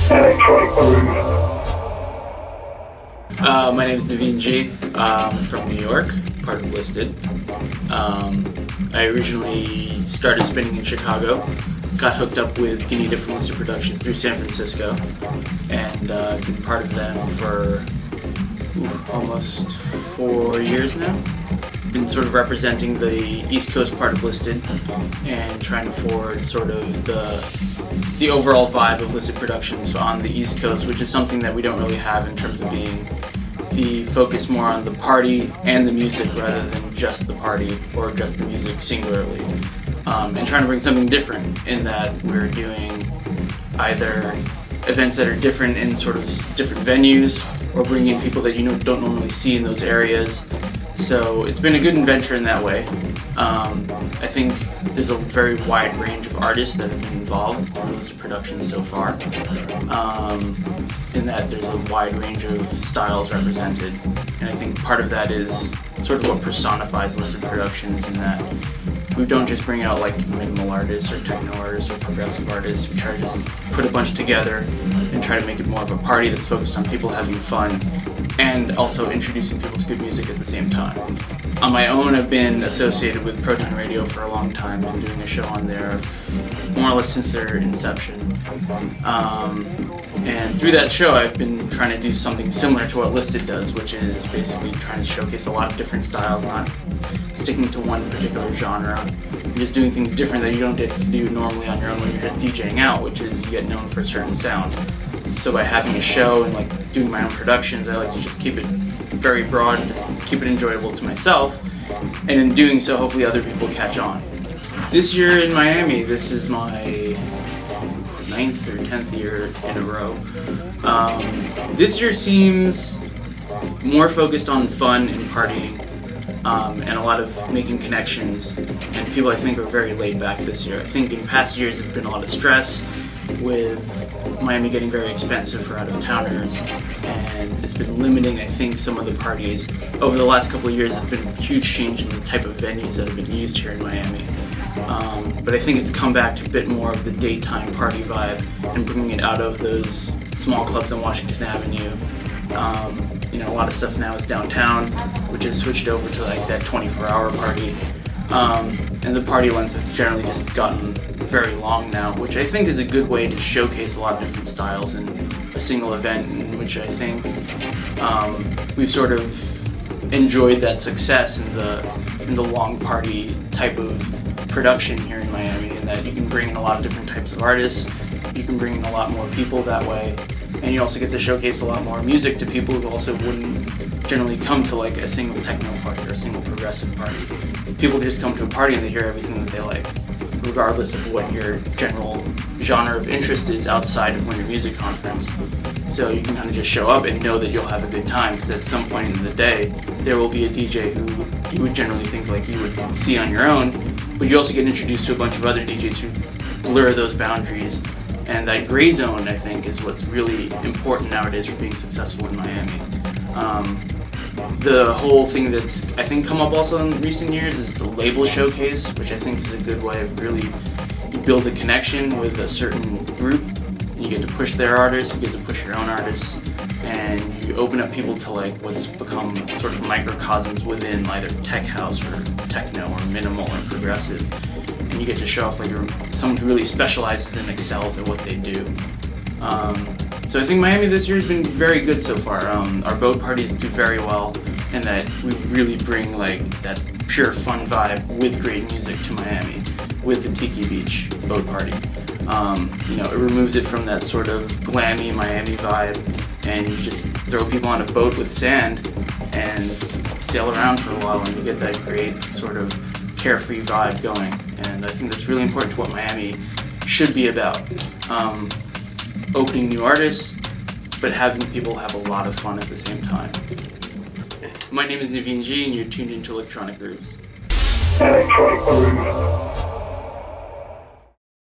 My name is Naveen G. I'm from New York, part of Listed. I originally started spinning in Chicago, got hooked up with Ganita from Listed Productions through San Francisco, and I've been part of them for almost 4 years now. Been sort of representing the East Coast part of Listed and trying to forward sort of the overall vibe of Listed Productions on the East Coast, which is something that we don't really have in terms of being the focus more on the party and the music rather than just the party or just the music singularly. And trying to bring something different in that we're doing either events that are different in sort of different venues or bringing in people that you don't normally see in those areas. So it's been a good adventure in that way. I think there's a very wide range of artists that have been involved in Listed Productions so far. In that there's a wide range of styles represented, and I think part of that is sort of what personifies Listed Productions in that we don't just bring out like minimal artists or techno artists or progressive artists. We try to just put a bunch together and try to make it more of a party that's focused on people having fun and also introducing people to good music at the same time. On my own, I've been associated with Proton Radio for a long time, been doing a show on there more or less since their inception. And through that show, I've been trying to do something similar to what Listed does, which is basically trying to showcase a lot of different styles, not sticking to one particular genre, and just doing things different that you don't get to do normally on your own when you're just DJing out, which is you get known for a certain sound. So by having a show and like doing my own productions, I like to just keep it very broad and just keep it enjoyable to myself, and in doing so, hopefully other people catch on. This year in Miami, this is my 9th or 10th year in a row. This year seems more focused on fun and partying, and a lot of making connections, and people I think are very laid back this year. I think in past years there's been a lot of stress with Miami getting very expensive for out-of-towners, and it's been limiting, I think, some of the parties. Over the last couple of years, there's been a huge change in the type of venues that have been used here in Miami. But I think it's come back to a bit more of the daytime party vibe and bringing it out of those small clubs on Washington Avenue. A lot of stuff now is downtown, which has switched over to like that 24-hour party. And the party lengths have generally just gotten very long now, which I think is a good way to showcase a lot of different styles in a single event, in which I think we've sort of enjoyed that success in the long party type of production here in Miami, in that you can bring in a lot of different types of artists, you can bring in a lot more people that way, and you also get to showcase a lot more music to people who also wouldn't generally come to like a single techno party or a single progressive party. People just come to a party and they hear everything that they like, regardless of what your general genre of interest is outside of Winter Music Conference. So you can kind of just show up and know that you'll have a good time, because at some point in the day there will be a DJ who you would generally think like you would see on your own, but you also get introduced to a bunch of other DJs who blur those boundaries. And that gray zone, I think, is what's really important nowadays for being successful in Miami. The whole thing that's, I think, come up also in recent years is the label showcase, which I think is a good way of really, you build a connection with a certain group, and you get to push their artists, you get to push your own artists, and you open up people to like what's become sort of microcosms within either tech house or techno or minimal or progressive. And you get to show off like you're someone who really specializes and excels at what they do. So I think Miami this year has been very good so far. Our boat parties do very well, and that we really bring like that pure fun vibe with great music to Miami with the Tiki Beach boat party. It removes it from that sort of glammy Miami vibe, and you just throw people on a boat with sand and sail around for a while, and you get that great sort of carefree vibe going. And I think that's really important to what Miami should be about. Opening new artists, but having people have a lot of fun at the same time. My name is Naveen G, and you're tuned into Electronic Grooves. Electronic Grooves.